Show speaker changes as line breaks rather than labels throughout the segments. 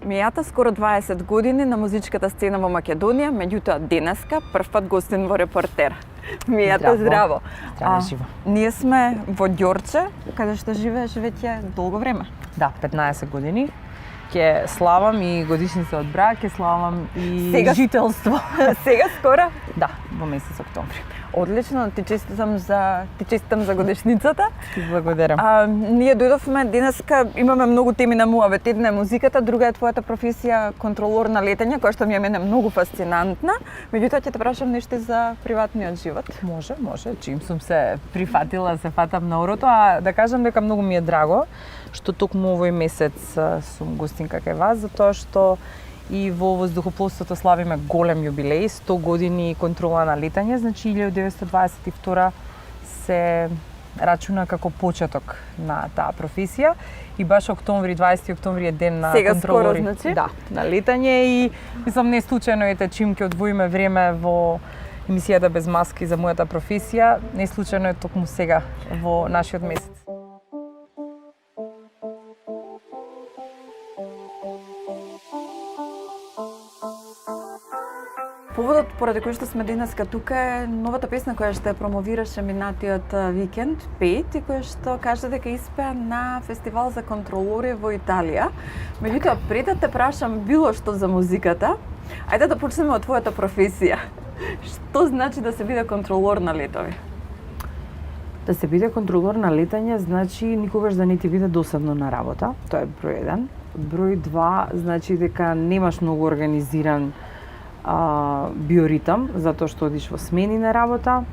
Мејата скоро 20 години на музичката сцена во Македонија, меѓутоа денеска првпат гостин во Репортер. Мејата, здраво.
Здраво, живо.
Ние сме во Ѓорче, каде што живееш веќе долго време.
Да, 15 години. Ке славам и годишница од брак, ке славам и жителство.
Сега скоро?
Да, во месец октомври.
Одлично, ти честитам за годишницата.
Ти благодарам.
Ние дојдовме денеска, имаме многу теми на муавет. Една е музиката, друга е твојата професија контролор на летање, која што ми е мене многу фасцинантна. Меѓутоа ќе те прашам нешто за приватниот живот.
Може. Чим сум се прифатила, се фатам на орото, а да кажам дека многу ми е драго што токму овој месец сум гостинка кај вас, затоа што и во воздухопловството славиме голем јубилеј, 100 години контрола на летање, значи 1922 се рачуна како почеток на таа професија и баш октомври, 20 октомври е ден на
сега
контролори.
Скоро, значи?
Да, на летање и мислам не случајно ете чим ќе одвоиме време во емисијата без маски за мојата професија, не случајно е токму сега во нашиот месец.
Поводот поради кој што сме денеска тука е новата песна која што ја промовираше минатиот викенд, Пет, и која што кажа дека испеа на фестивал за контролори во Италија. Меѓутоа, пред да те прашам било што за музиката, ајде да почнеме од твојата професија. Што значи да се биде контролор на летови?
Да се биде контролор на летање значи никогаш да не ти биде досадно на работа, тоа е број 1. Број 2 значи дека немаш многу организиран биоритам, затоа што одиш во смени на работа.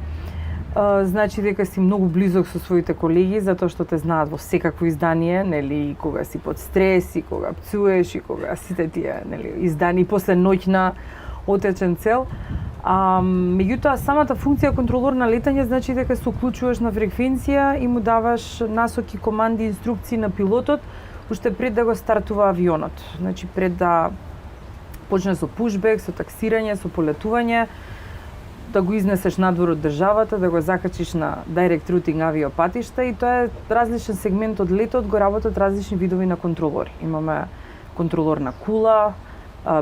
Значи дека си многу близок со своите колеги, затоа што те знаат во секакво издание, нели, кога си под стрес и кога пцуеш и кога сите тие, нели, издани после ноќна отечен цел. Меѓутоа, самата функција контролор на летање значи дека се уклучуваш на фреквенција и му даваш насоки, команди, инструкции на пилотот уште пред да го стартува авионот. Значи пред да почне со пушбек, со таксирање, со полетување, да го изнесеш надвор од државата, да го закачиш на direct routing авиопатишта и тоа е различен сегмент од летот, го работат различни видови на контролори. Имаме контролор на кула,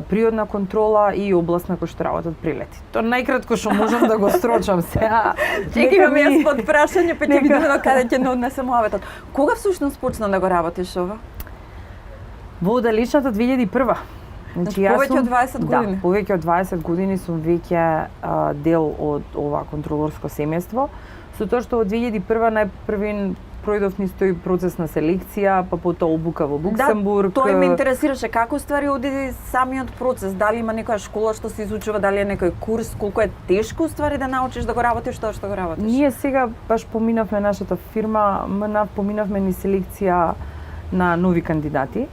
приодна контрола и област на кој што работат прилети. Тоа најкратко што можам да го строчам сега.
Чекам јас под прашање, па ќе видиме до каде ќе не однесе муаветот. Кога всушност почна да го работиш ова?
Во далечната 2001.
Значи, повеќе од 20 години?
Да, повеќе од 20 години сум веќе дел од ова контролорско семејство, со тоа што во 2001 најпрвен пројдов низ тој процес на селекција, па потоа обука во Луксембург.
Да, тој ме интересираше како ствари оди самиот процес, дали има некоја школа што се изучува, дали е некој курс, колку е тешко ствари да научиш да го работиш тоа што го работиш.
Ние сега баш поминавме нашата фирма, поминавме ни селекција на нови кандидати.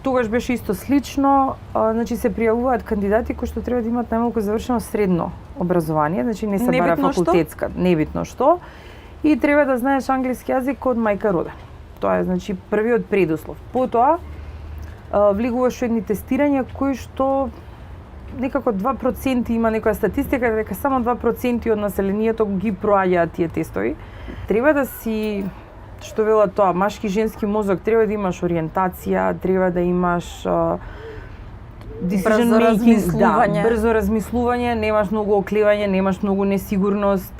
Тогаш беше исто слично, значи се пријавуваат кандидати кои што треба да имаат најмалку завршено средно образование, значи не се бара факултетска, небитно што, и треба да знаеш англиски јазик од мајка роден. Тоа е значи првиот предуслов. Потоа влегуваш во едни тестирања кои што некако 2% има некоја статистика дека само 2% од населението ги проаѓаат тие тестови. Треба да си што велат тоа, машки и женски мозок, треба да имаш ориентација, треба да имаш
брзо размислување.
Да, брзо размислување, немаш многу оклевање, немаш многу несигурност.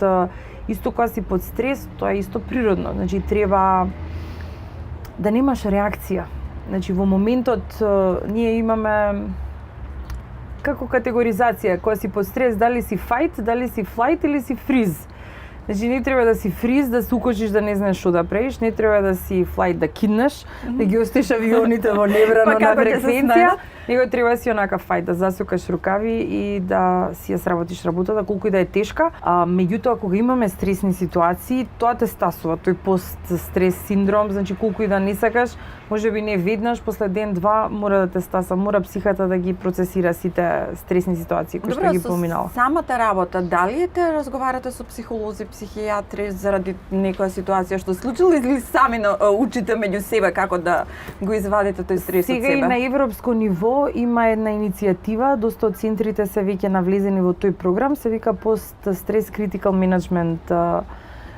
Исто кога си под стрес, тоа е исто природно. Значи треба да немаш реакција. Значи во моментот ние имаме како категоризација, кога си под стрес, дали си fight, дали си flight или си freeze. Значи не треба да си фриз, да се укочиш да не знаеш што да правиш, не треба да си флајт да киднеш, да ги остиш авионите во небрано на фреквенција, него треба да си онака фајт, да засукаш рукави и да си ја сработиш работата, колку и да е тешка. Меѓутоа, кога имаме стресни ситуации, тоа те стасува, тој пост-стрес синдром, значи колку и да не сакаш, можеби не веднаш, после ден-два мора да те стаса, мора психата да ги процесира сите стресни ситуации кои што ги поминала.
Самата работа, дали те разговарате со психолози, психијатри заради некоја ситуација што случила или сами учите меѓу себе како да го извадите тој стрес од себе?
Сега и на европско ниво има една иницијатива, доста од центрите се веќе навлезени во тој програм, се вика пост-стрес critical management.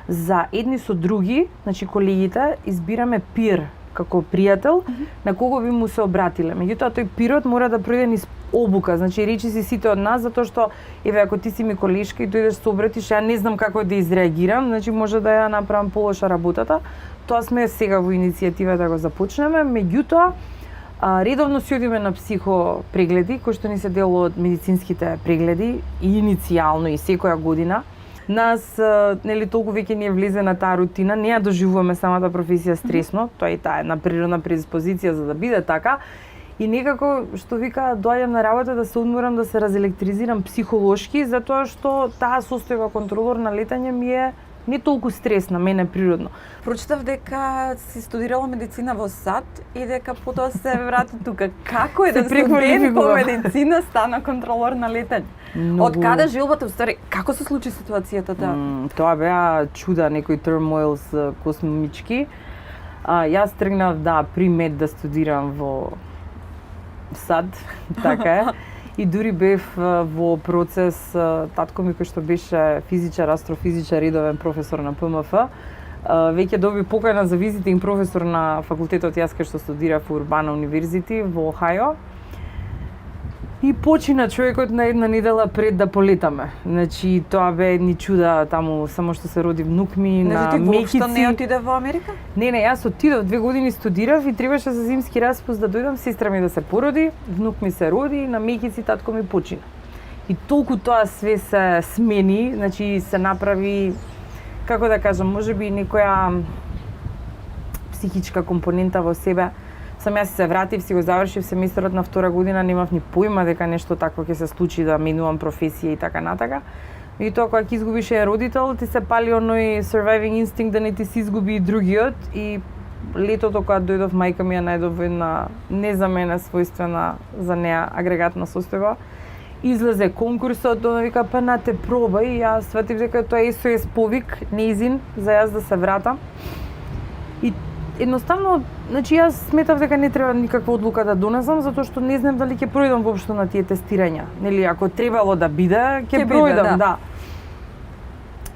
За едни со други, значи колегите, избираме peer како пријател на кого би му се обратиле. Меѓутоа тој пирот мора да пројде низ обука, значи речи си сите од нас затоа што еве ако ти си ми колешка и дојдеш се обратиш, ја не знам како да изреагирам, значи може да ја направам полоша работата. Тоа сме сега во иницијатива да го започнеме, меѓутоа редовно си одиме на психопрегледи, кои што ни се дел од медицинските прегледи и иницијално и секоја година. Нас нели толку веќе ни е влезена таа рутина, не ја доживуваме самата професија стресно, тоа е таа една природна предиспозиција за да биде така. И некако, што вика, доаѓам на работа да се одморам, да се разелектризирам психолошки, затоа што таа состојба контролор на летање ми е не толку стресна, мене природно.
Прочитав дека си студирала медицина во САД и дека потоа се врати тука. Како е да студент по медицина стана контролор на летање? Од каде жилбата, устари, како се случи ситуацијата таа?
Тоа беа чуда, некои turmoils космички. Јас тргнав при мед да студирам во САД, така е. И дури бев во процес, татко ми кој што беше физичар, астрофизичар, редовен професор на ПМФ, веќе доби покана за визитинг професор на факултетот јас кај што студирав во Урбана универзити во Охајо. И почина човекот на една недела пред да полетаме. Значи тоа бе ни чуда таму, само што се роди внук ми на мекици.
Ти не отиде во Америка?
Не, јас отидов 2 години студирав и требаше за зимски распуст да дојдам, сестра ми да се породи, внук ми се роди, на мекици татко ми почина. И толку тоа све се смени, значи се направи, како да кажам, можеби некоја психичка компонента во себе. Сам јас се вратив, си го завршив семестрот на 2 година, немав ни појма дека нешто такво ќе се случи, да менувам професија и така натака. И тоа кога ќе изгубиш еден родител, ти се пали оној surviving instinct да не ти се изгуби и другиот. И летото кога дојдов, мајка ми ја најдов во една не за мене својствена за неа агрегатна состојба. Излезе конкурсот, она вика па на те пробај, и јас сватив дека тоа е SOS повик, неизин за јас да се вратам. И едноставно, значи јас сметав дека не треба никаква одлука да донесам, затоа што не знам дали ќе пројдам воопшто на тие тестирања. Нели, ако требало да биде, ќе пројдам, да.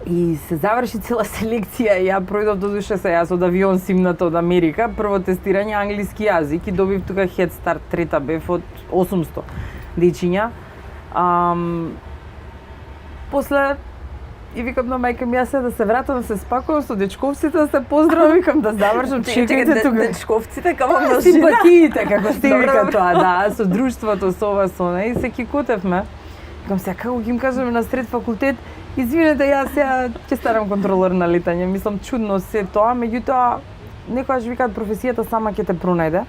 И се заврши цела селекција и ја пројдов додуше се јас од авион симната од Америка, прво тестирање англиски јазик и добив тука head start, трета бев од 800 дечиња. После и викам на мајка ми, јас да се вратам, да се спакувам со дечковците, да се поздравам, викам да завршам, чекајте тука.
Дечковците како множина.
Симпатиите, како се вика тоа, да, со друштвото, со ова, со она, и се кикотевме. Викам се, како ги им кажеме на сред факултет, извинете, јас ја ќе станам контролор на летање. Мислам, чудно се тоа, меѓутоа, некојаш викаат професијата сама ќе те пронајде.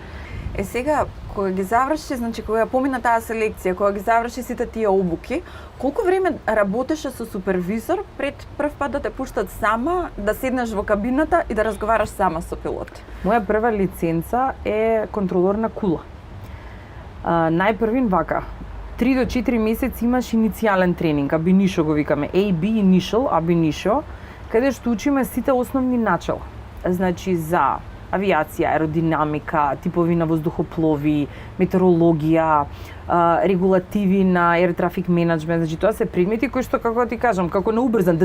Е сега, кога ги заврши, значи кога помина таа селекција, кога ги заврши сите тие обуки, колку време работеше со супервизор пред прв пат да те пуштат сама, да седнеш во кабината и да разговараш сама со пилот?
Моја прва лиценца е контролор на кула. Најпрвин вака, 3 до 4 месеци имаш иницијален тренинг, ab initio го викаме, AB initial, ab initio, каде што учиме сите основни начала. Значи за авиација, аеродинамика, типови на воздухоплови, метеорологија, регулативи на air traffic management, значи тоа се предмети кои што, како ти кажам, како на убрзан,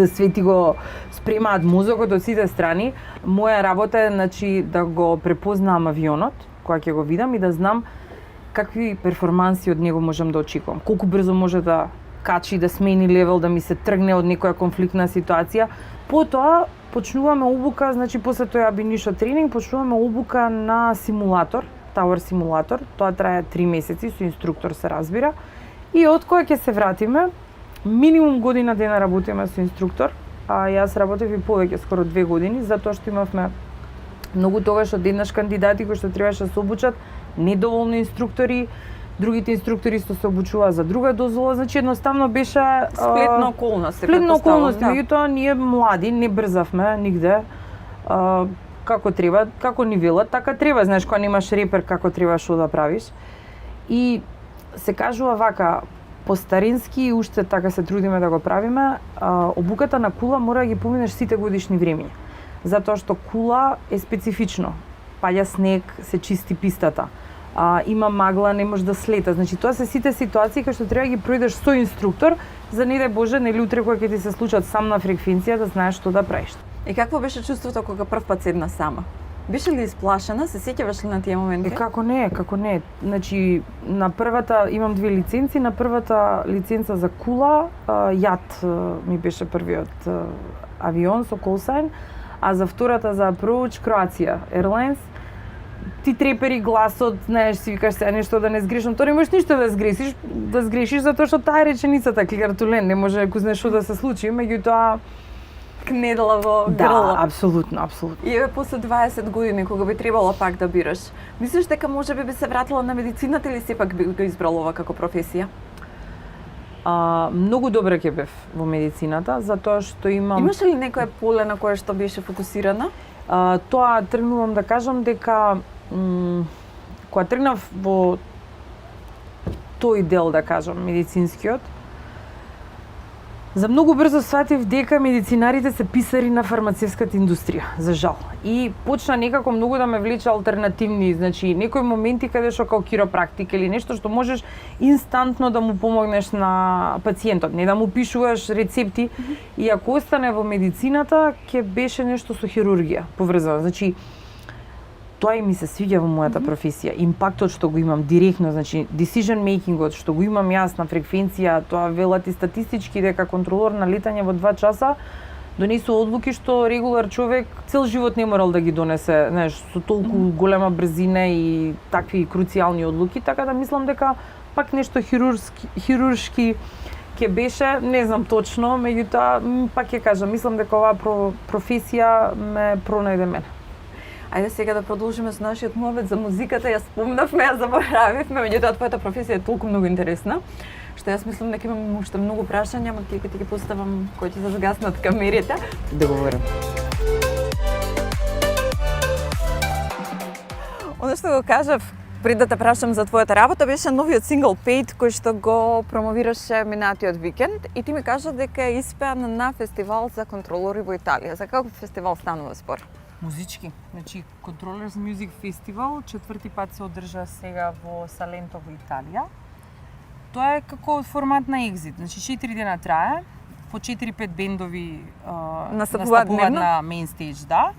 све ти го спремаат мозокот од сите страни. Моја работа е, значи, да го препознавам авионот, кога ќе го видам и да знам какви перформанси од него можам да очекувам. Колку брзо може да качи, да смени левел, да ми се тргне од некоја конфликтна ситуација. Потоа почнуваме обука, значи после тој ab initio тренинг, почнуваме обука на симулатор, Tower симулатор. Тоа трае 3 месеци, со инструктор се разбира. И од кога ќе се вратиме, минимум година дена работиме со инструктор, а јас работев и повеќе, скоро 2 години, затоа што имавме многу тогаш од еднаш кандидати кои што требаше да се обучат, недоволни инструктори, другите инструктори што се обучуваа за друга дозвола, значи едноставно беше
сплетна околност.
Сплетна околност, меѓутоа ние млади не брзавме нигде. Како треба, како ни велат, така треба, знаеш, кога немаш репер како треба што да правиш. И се кажува вака, по старински уште така се трудиме да го правиме, обуката на кула мора да ги поминеш сите годишни времиња. Затоа што кула е специфично. Паѓа снег, се чисти пистата. Има магла, не може да слета. Значи тоа се сите ситуации кои што треба да ги пројдеш со инструктор, за не дај Боже, нели утре кога ќе ти се случат сам на фреквенција да знаеш што да правиш.
И какво беше чувството кога прв пат седна сама? Беше ли исплашена? Се сеќаваш ли на тие моменти?
Како не. Значи, на првата имам 2 лиценци, на првата лиценца за кула, јат ми беше првиот авион со колсајн, а за втората за approach Croatia Airlines. Ти трепери гласот, знаеш, си викаш се нешто да не сгрешам, то не можеш ништо да сгрешиш затоа што таа е реченицата кликартулен, не може ако знаеш што да се случи, меѓутоа
Кнедла во грло.
да, апсолутно.
И еве после 20 години кога би требало пак да бираш, мислиш дека можеби би се вратила на медицината или сепак би го избрала ова како професија?
Многу добре ќе бев во медицината, затоа што имам...
Имаш ли некое поле на кое што беше фокусирана?
Тоа тргнувам да кажам дека кога тргнав во тој дел, да кажам, медицинскиот, за многу брзо сватив дека медицинарите се писари на фармацевската индустрија, за жал. И почна некако многу да ме влече алтернативни, значи некои моменти каде што као киропрактик или нешто што можеш инстантно да му помогнеш на пациентот, не да му пишуваш рецепти. И ако остане во медицината, ќе беше нешто со хирургија поврзано. Значи тоа и ми се свиѓа во мојата професија. Импактот што го имам директно, значи decision makingот што го имам јас на фреквенција, тоа велат и статистички дека контролор на летање во 2 часа донесува одлуки што регулар човек цел живот не морал да ги донесе, знаеш, со толку голема брзина и такви круцијални одлуки, така да мислам дека пак нешто хируршки ќе беше, не знам точно, меѓутоа пак ќе кажам, мислам дека оваа професија ме пронајде мене.
Ајде сега да продолжиме со нашиот муабет за музиката. Ја спомнавме, ја заборавивме, меѓутоа твојата професија е толку многу интересна, што јас мислам дека имам уште многу прашања, ама ќе ти ги поставам кои ќе се загаснат камерите.
Договорам.
Оно што го кажав пред да те прашам за твојата работа беше новиот сингл Paid кој што го промовираше минатиот викенд и ти ми кажа дека е испеан на фестивал за контролори во Италија. За каков фестивал станува збор?
Музички. Значи, Controllers Music Festival, 4ти пат се одржа сега во Саленто во Италија. Тоа е како формат на екзит. Значи, 4 дена трае, по 4-5 бендови настапуваат на мейн стејдж, да.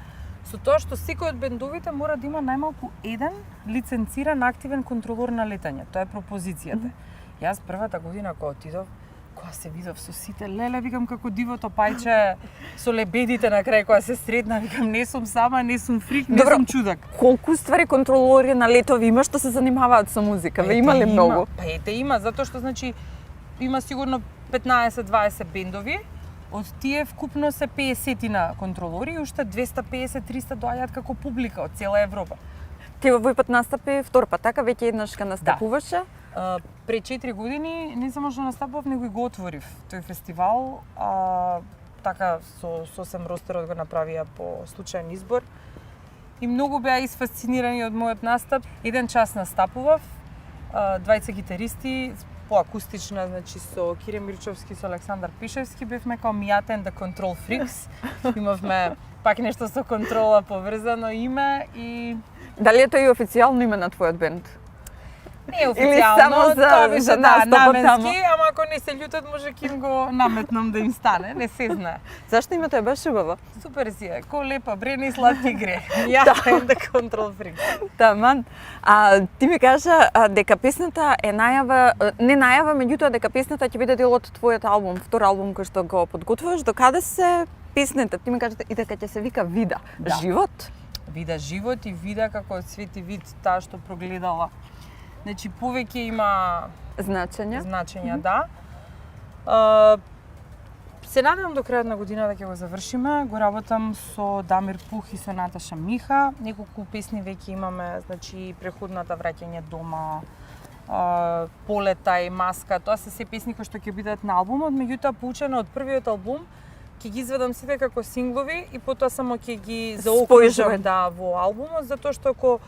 Со тоа што секој од бендовите мора да има најмалку еден лиценциран активен контролор на летање. Тоа е пропозицијата. Јас првата година кога отидов, кога се видов со сите, леле, викам како дивото пајче со лебедите на крај кога се средна, викам не сум сама, не сум фрик, не сум чудак.
Колку ствари контролори на летови има што се занимаваат со музика? Ве има ли многу?
Па ете има, затоа што значи има сигурно 15-20 бендови, од тие вкупно се 50 контролори и уште 250-300 доаѓаат како публика од цела Европа.
Ти овој пат настапи втор пат, така веќе еднаш ка настапуваше?
Пред 4 години не само што настапував, него и го отворив тој фестивал. Така со сосем ростерот го направија по случаен избор. И многу беа изфасцинирани од мојот настап. Еден час настапував, двајца гитаристи, по акустична, значи со Кире Мирчовски, со Александар Пишевски, бевме као Miata and the Control Freaks. Имавме пак нешто со контрола поврзано име и...
Дали е тоа и официјално име на твојот бенд?
Не официјално,
тоа беше
наменски, ама ако не се љутат може ќе им го наметнам да им стане, не се знае.
Зашто името е баш убаво?
Супер си е, ко лепа брене и сладки гре. Miata and the Control Freaks.
Таман. Ти ми кажа дека песната е не најава, меѓутоа дека песната ќе биде дел од твојот албум, втор албум кој што го подготвуваш. Докаде се песната? Ти ми кажа и дека ќе се вика Вида.
Да.
Живот?
Вида живот и вида како свети вид таа што прогледала. Значи повеќе има значења, да. Се надевам до крајот на година да ќе го завршиме. Го работам со Дамир Пух и со Наташа Миха. Неколку песни веќе имаме, значи преходната враќање дома, полета и маска. Тоа се песни кои што ќе бидат на албумот, меѓутоа поучено од првиот албум ќе ги изведам сите како синглови и потоа само ќе ги заокружам во албумот, затоа што ако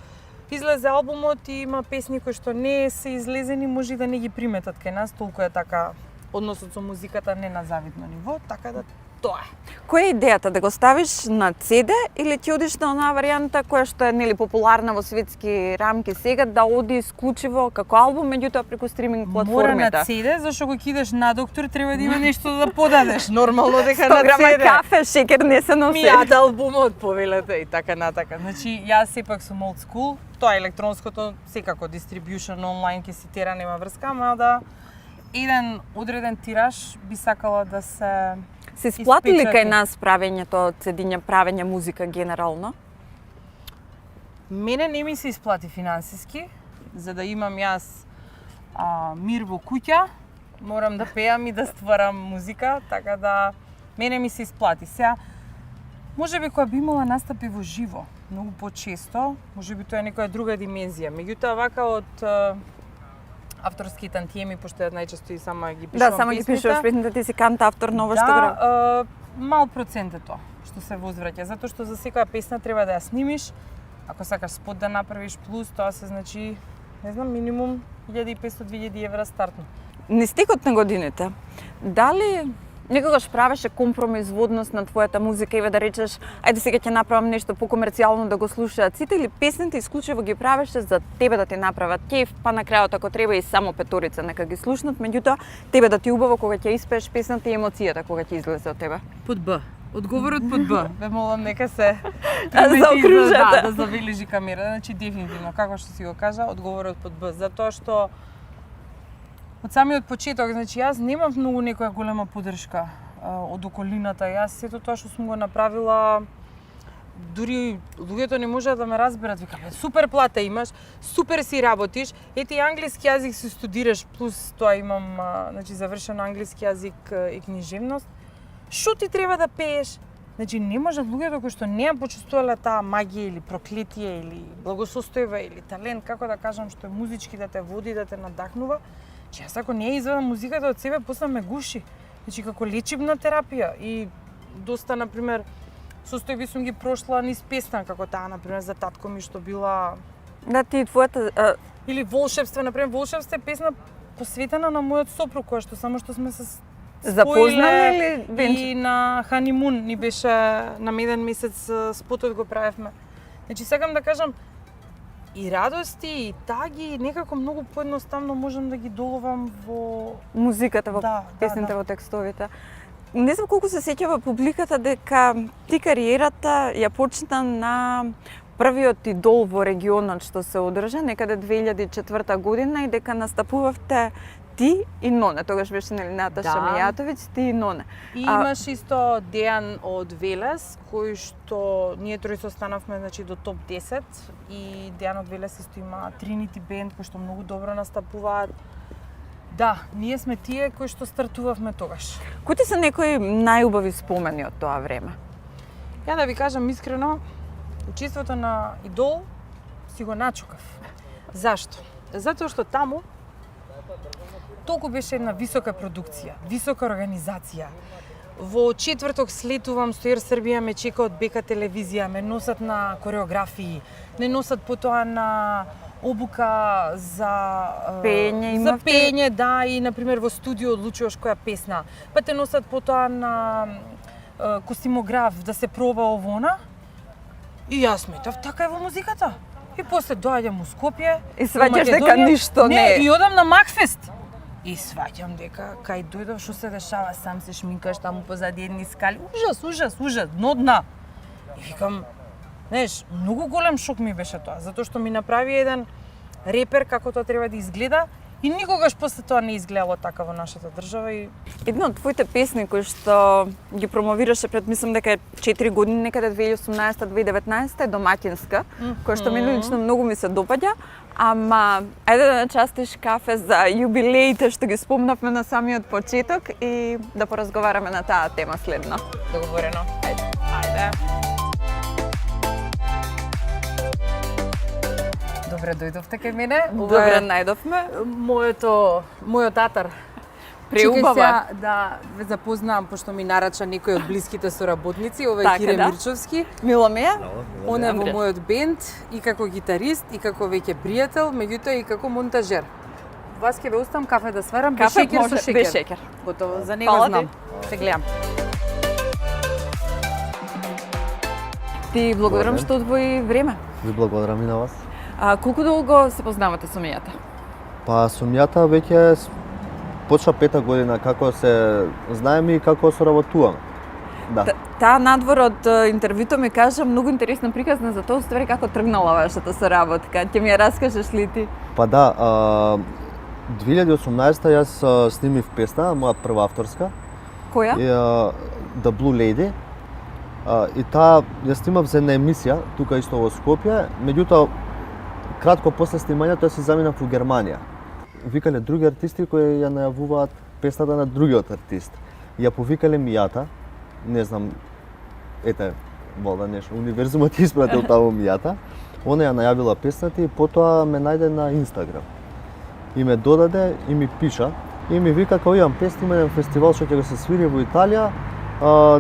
излезе албумот и има песни кои што не се излезени, може да не ги приметат кај нас, толку е така односот со музиката не на завидно ниво, така да
тоа е.
Која е идејата, да го ставиш на CD или ти одиш на онаа варијанта која што е нели популарна во светски рамки сега, да оди исклучиво како албум, меѓутоа преку стриминг
Мора
платформите?
на CD, зашто кога кидеш на доктор треба да има нешто да подадеш. Нормално дека
100
на
грама
CD.
кафе, шекер не се носи.
Мијата албумот повелете и така натака. Значи, јас сепак сум old school. Тоа електронското секако distribution онлайн ќе си тера, нема врска, ама да еден одреден тираж би сакала да се
Се исплати ли
испечати.
кај нас правењето од CD, правење музика генерално?
Мене не ми се исплати финансиски, за да имам јас мир во куќа, морам да пеам и да стварам музика, така да мене ми се исплати. Сега, можеби кога би имала настапи во живо, многу почесто, можеби тоа е некоја друга димензија. Меѓутоа, вака од авторски тантиеми, пошто ја најчесто и сама ги пишувам
Да, само ги
песните.
пишуваш песните, ти си кант автор на ова што го ради.
Да, мал процент е тоа што се возвраќа, затоа што за секоја песна треба да ја снимиш. Ако сакаш спот да направиш плюс, тоа се значи, не знам, минимум 1500-2000 евра стартно.
Нистекот на годините, дали некогаш правеше компромис во однос на твојата музика и да речеш, ајде сега ќе направам нешто покомерцијално да го слушаат сите, или песните исклучиво ги правеше за тебе да ти направат кеф, па на крајот ако треба и само петорица нека ги слушнат, меѓутоа тебе да ти убаво кога ќе испееш песната и емоцијата кога ќе излезе од тебе.
Под Б. Одговорот под Б. Ве молам нека се
заокружете.
да забележи камера. Значи дефинитивно, како што си го кажа, одговорот под Б, затоа што од самиот почеток, значи јас немав многу некоја голема поддршка од околината. Јас сето тоа што сум го направила, дури луѓето не можеа да ме разберат. Викам, супер плата имаш, супер си работиш, ети англиски јазик си студираш, плюс тоа имам значи завршено англиски јазик и книжевност. Што ти треба да пееш? Значи не можат луѓето кои што не ја почувствувале таа магија или проклетие или благосостојба или талент, како да кажам, што е музички да те води, да те надахнува. Че јас ако не ја извадам музиката од себе, после ме гуши. Значи како лечебна терапија и доста, например, состојби сум ги прошла низ песна, како таа, например, за татко ми што била...
Да, ти твојата...
Или Волшебство, например, Волшебство е песна посветена на мојот сопруг, која што само што сме се
Запознали или венчан?
И на ханимун ни беше на еден месец спотот го правевме. Значи сакам да кажам, и радости, и таги, некако многу поедноставно можам да ги доловам во
Музиката, во песните, во текстовите. Не знам колку се сеќава публиката дека ти кариерата ја почна на првиот идол во регионот што се одржа некаде 2004 година и дека настапувавте ти и Ноне, тогаш беше нели Наташа Мијатовиќ, ти и Ноне.
И имаш исто Дејан од Велес, кој што ние тројца останавме значи до топ 10 и Дејан од Велес исто има Trinity Band кој што многу добро настапуваат. Да, ние сме тие кои што стартувавме тогаш.
Кои ти се некои најубави спомени од тоа време?
Ја да ви кажам искрено, учеството на Идол си го начукав. Зашто? Затоа што таму толку беше една висока продукција, висока организација. Во четврток слетувам со Ер Србија, ме чека од БК телевизија, ме носат на кореографии, не носат потоа на обука за
пење,
за пење, да, и на пример во студио одлучуваш која песна. Па те носат потоа на костимограф да се проба овона. И јас сметав така е во музиката. И после доаѓам у Скопје
и сваќаш дека ништо не е.
И одам на Макфест. И сваќам дека кај дојдов што се дешава, сам се шминкаш таму позади едни скали. Ужас, дно дна. И викам, знаеш, многу голем шок ми беше тоа, затоа што ми направи еден репер како тоа треба да изгледа и никогаш после тоа не изгледало така во нашата држава и
една од твоите песни кои што ги промовираше пред мислам дека е 4 години, некаде 2018-2019 е Домаќинска, која што мене лично многу ми се допаѓа. Ама, ајде да начастиш кафе за јубилеите што ги спомнавме на самиот почеток и да поразговараме на таа тема следно.
Договорено. Ајде. Добре дојдовте кај мене.
Добре најдовме.
Мојот татар.
Преубава.
Да ве запознавам, пошто ми нарача некој од блиските соработници, ова е Кире Мирчовски.
Мило ми е.
Он е во мојот бенд и како гитарист, и како веќе пријател, меѓутоа и како монтажер. Вас ќе ве оставам кафе да сварам, без шекер со шекер.
Без шекер.
Готово, за него знам. Се гледам.
Ти благодарам што одвои време.
Ви благодарам и на вас.
Колку долго се познавате со Мијата?
Па со Мијата веќе почна 5-та година како се знаеме и како соработуваме. Да.
Таа надвор од интервјуто ми кажа многу интересна приказна за тоа уствари како тргнала вашата соработка. Ќе ми ја раскажеш ли ти?
Па да, 2018 јас снимив песна, моја прва авторска.
Која?
The Blue Lady. И таа ја снимав за една емисија тука исто во Скопје, меѓутоа кратко после снимањето се заминав у Германија. Викале други артисти кои ја најавуваат песната на другиот артист. Ја повикале Мијата, не знам, ете, волда нешто, универзумот испратил таму Мијата. Она ја најавила песната и потоа ме најде на Инстаграм. И ме додаде и ми пиша и ми вика кога имам песни, има еден фестивал што ќе го се свири во Италија,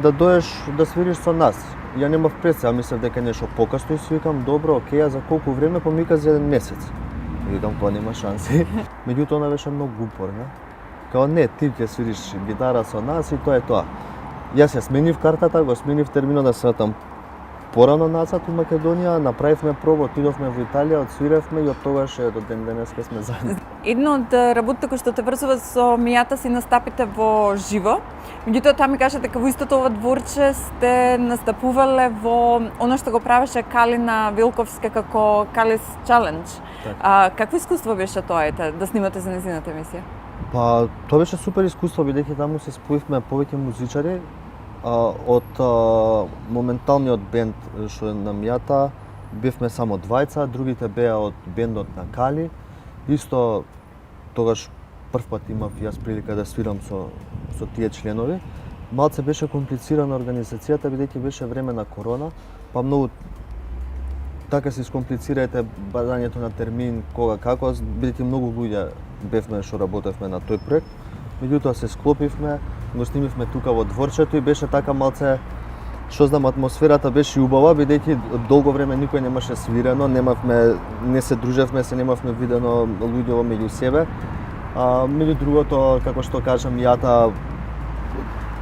да доеш да свириш со нас. Ја немав представа, мислев дека нешто покасно и си викам добро, окей, а за колку време? Па ми вика за еден месец. И викам тоа нема шанси. Меѓутоа она беше многу упорна. Као не, ти ќе свириш гитара со нас и тоа е тоа. Јас ја сменив картата, го сменив терминот да се вратам порано назад у Македонија, направивме проба, отидовме во Италија, отсвиревме и од тогаш до ден денеска сме заедно.
Едно од работите кои што те врзува со Мијата си настапите во живо. Меѓутоа таа ми кажа дека во истото ова дворче сте настапувале во она што го правеше Калина Вилковска како Калис Challenge. Какво искуство беше тоа да снимате за нејзината емисија?
Па тоа беше супер искуство бидејќи таму се споивме повеќе музичари. Од моменталниот бенд што е на Мијата бевме само двајца, другите беа од бендот на Кали. Исто тогаш прв пат имав јас прилика да свирам со тие членови. Малце беше комплицирана организацијата бидејќи беше време на корона, па многу така се искомплицирајте барањето на термин, кога како, бидејќи многу луѓе бевме што работевме на тој проект. Меѓутоа се склопивме, го снимивме тука во дворчето и беше така малце, што знам, атмосферата беше убава, бидејќи долго време никој немаше свирено, не се дружевме, се немавме видено луѓе меѓу себе. Меѓу другото, како што кажам, Мијата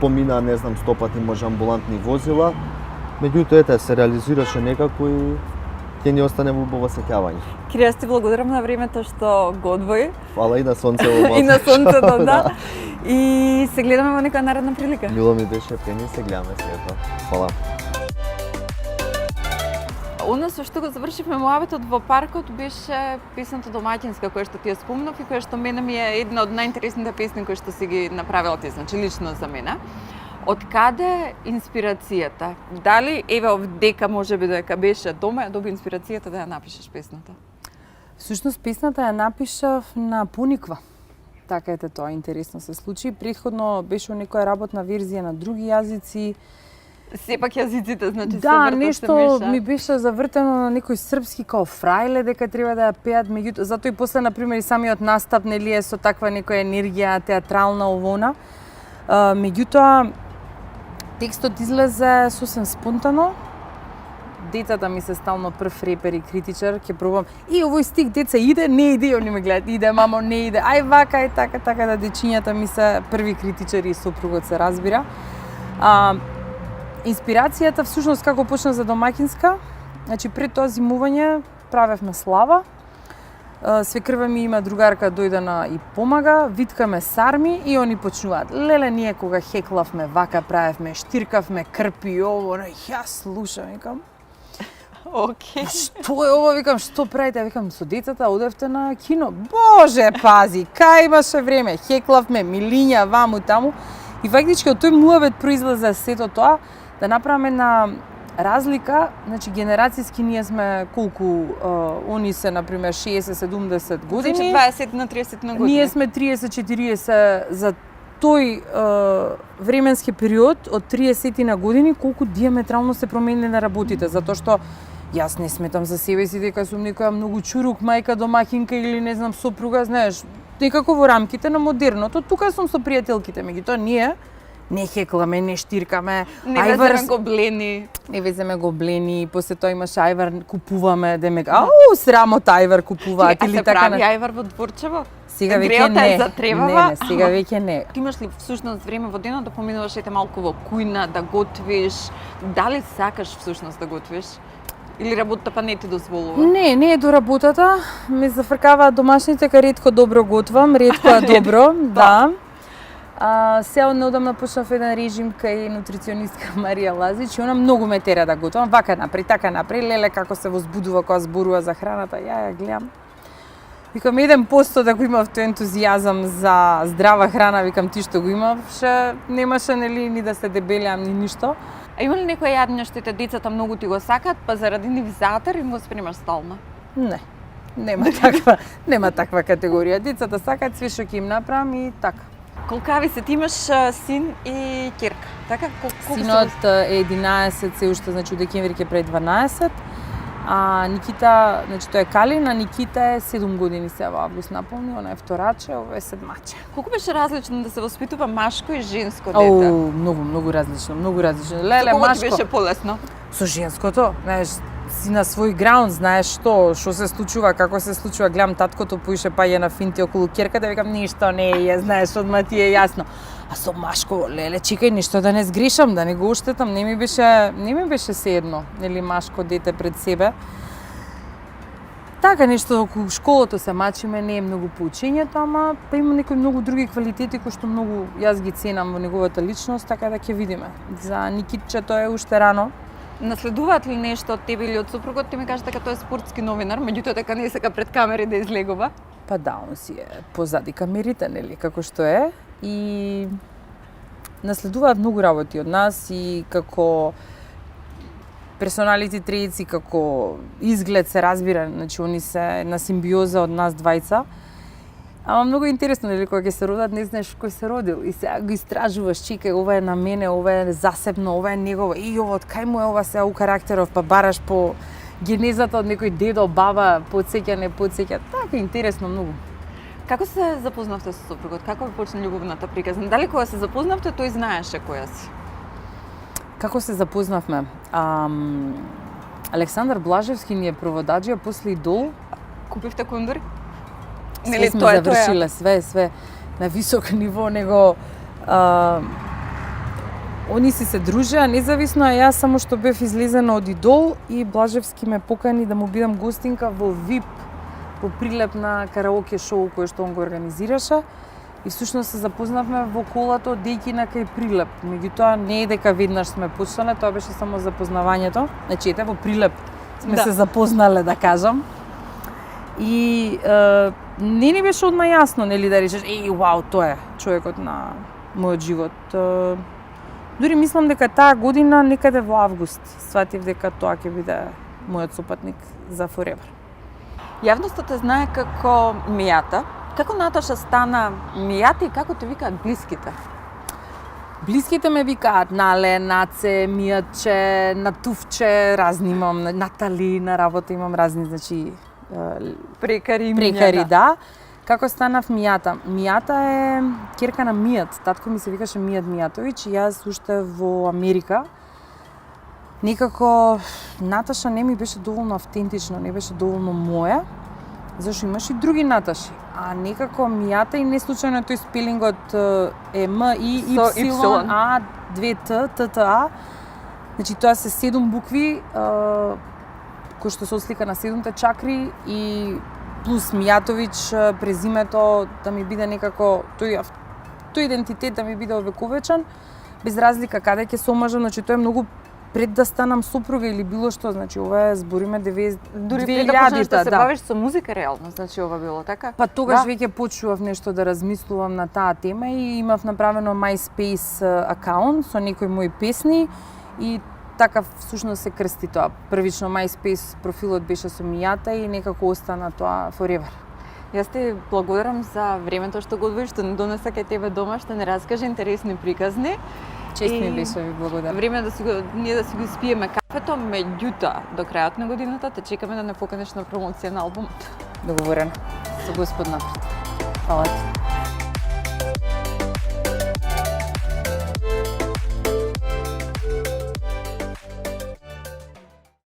помина, не знам, 100 пати може амбулантни возила. Меѓутоа, ете, се реализираше некако и ќе ни остане во убаво сеќавање.
Кирија, јас ти благодарам на времето што го одвои.
Фала и на сонцето.
И на сонцето, да. И се гледаме во некоја наредна прилика.
Мило ми беше, пени се гледаме след. Фала.
Она со што го завршивме муабетот во паркот беше песната домаќинска која што ти ја спомнав и која што мене ми е една од најинтересните песни кои што си ги направила ти, значи лично за мене. Од каде инспирацијата? Дали еве овдека можеби дека беше дома, ја доби инспирацијата да ја напишеш песната?
Всушност песната ја напишав на Пониква. Така ете тоа интересно се случи. Претходно беше некоја работна верзија на други јазици.
Сепак јазиците, значи
да,
се
нешто ми беше завртено на некој српски као фрајле дека треба да ја пеат, меѓутоа затоа и после на пример и самиот настап нели е со таква некоја енергија театрална овона. Меѓутоа текстот излезе сосем спонтано. Децата ми се стално прв репер и критичар, ќе пробам. И овој стих деца иде, не иде, они ме гледаат, иде мамо, не иде. Ај вака е така да дечињата ми се први критичари и сопругот се разбира. Инспирацијата всушност како почна за домаќинска, значи пред тоа зимување правевме слава. Свекрва ми има другарка дојдена и помага, виткаме сарми и они почнуваат. Леле, ние кога хеклавме, вака правевме, штиркавме крпи ово, јас слушам, викам.
Океј.
Што е ова, викам, што правите? Викам, со децата одевте на кино. Боже, пази, кај имаше време, хеклавме, милиња, ваму таму. И фактички од тој муабет произлезе сето тоа, да направиме на разлика, значи генерацијски ние сме колку, они се на пример 60-70 години.
Значи 20 на 30 на години.
Ние сме 30-40 за тој временски период од 30 на години, колку диаметрално се промениле на работите, затоа што јас не сметам за себе си дека сум некоја многу чурук мајка, домаќинка или не знам сопруга, знаеш, некако во рамките на модерното. Тука сум со пријателките, меѓутоа ние не хекламе, не штиркаме.
Не веземе гоблени.
Не веземе гоблени, после тоа имаш ајвар, купуваме, демек, ау, срамот ајвар купуваат
или така. А се прави ајвар во дворчево?
Сега веќе
Греота
не.
е затребава.
Не, сега веќе не.
Ти имаш ли всушност време во денот да поминуваш ете малку во кујна, да готвиш? Дали сакаш всушност да готвиш? Или работата па не ти дозволува?
Не е до работата. Ме зафркаваат домашните, кај ретко добро готвам, ретко е добро, да. Сега неодамна почнав еден режим кај нутриционистка Марија Лазич и она многу ме тера да готвам. Вака напри, така напри, леле како се возбудува кога зборува за храната, ја гледам. Викам, 1% да го имав тој ентузијазам за здрава храна, викам ти што го имавше, немаше нели ни да се дебелеам ни ништо.
А има ли некој јадење што те децата многу ти го сакат, па заради нив затер им го спремаш стално?
Не. Нема таква категорија. Децата сакаат све што ќе им направам и така.
Колкави се, ти имаш син и ќерка, така? Колку
Синот е 11 се уште, значи у декември ќе прави 12. А Никита, значи тој е Калин, а Никита е 7 години се во август наполни, она е втораче, ова е седмаче.
Колку беше различно да се воспитува машко и женско дете?
Многу различно, многу различно. Леле,
Со кого ти
машко.
беше полесно?
Со женското, знаеш, си на свој граунд, знаеш што се случува, како се случува. Гледам таткото поише паѓа на финти околу ќерката, викам ништо не е, знаеш, одма ти е јасно. А со машко, леле, чекај ништо да не сгрешам, да не го оштетам, не ми беше седно, нели машко дете пред себе. Така нешто околу школото се мачиме, не е многу по учењето, ама па има некои многу други квалитети кои што многу јас ги ценам во неговата личност, така да ќе видиме. За Никитчето е уште рано.
Наследуваат ли нешто од тебе или од супругот? Ти ми кажа дека тој е спортски новинар, меѓутоа дека не сака пред камери да излегува.
Па да, он си е позади камерите, нели, како што е. И наследуваат многу работи од нас и како персоналити трејци, како изглед се разбира, значи они се на симбиоза од нас двајца. Ама многу интересно, нели, кога ќе се родат, не знаеш кој се родил и сега го истражуваш, чекај, ова е на мене, ова е засебно, ова е негово, и ова од кај му е ова сега у карактеров, па бараш по генезата од некој дедо, баба, потсеќа, не потсеќа, така интересно многу.
Како се запознавте со супругот? Како ви почна љубовната приказна? Дали кога се запознавте, тој знаеше која си?
Како се запознавме? Александар Блажевски ни е проводаџија после Идол.
Купивте кондори?
Све сме завршиле, све на висок ниво, него они се дружеа независно, а јас само што бев излезена од Идол и Блажевски ме покани да му бидам гостинка во VIP, во прилеп на караоке шоу кој што он го организираше. И всушност се запознавме во колато дејќи на кај прилеп. Меѓутоа не е дека веднаш сме почнале, тоа беше само запознавањето. Значи ете во прилеп сме се запознале, да кажам. И не ни беше одма јасно, нели, да речеш, вау, тоа е човекот на мојот живот. Дури мислам дека таа година, некаде во август, сватив дека тоа ќе биде мојот сопатник за forever.
Јавноста те знае како Мијата. Како Наташа стана Мијата и како те викаат блиските?
Блиските ме викаат Нале, Наце, Мијаче, Натувче, разни имам, Натали, на работа имам разни, значи прекари, да. Како станав Мијата? Мијата е ќерка на Мијат. Татко ми се викаше Мијат Мијатовиќ и јас уште во Америка. Некако Наташа не ми беше доволно автентично, не беше доволно моја, зашто имаш и други Наташи. А некако Мијата и не случајно тој спелингот е М И Y А 2 Т Т Т А. Значи тоа се 7 букви кои што се ослика на 7-те чакри и плюс Мијатовиќ презимето да ми биде некако тој идентитет да ми биде овековечен без разлика каде ќе се омажам, значи тоа е многу пред да станам супруга или било што, значи ова е збориме 2000
Дури пред да почнеш да се бавиш со музика реално, значи ова било така?
Па тогаш веќе почував нешто да размислувам на таа тема и имав направено MySpace акаунт со некои мои песни и така всушност се крсти тоа. Првично MySpace профилот беше со Мијата и некако остана тоа forever.
Јас ти благодарам за времето што го одвоиш, што не донеса кај тебе дома, што не раскаже интересни приказни.
Чест ми беше, ви благодарам.
Време е ние да си го спиеме кафето, меѓутоа до крајот на годината те чекаме да не поканеш на промоција на албумот.
Договорено. Со Господ напред. Фала ти.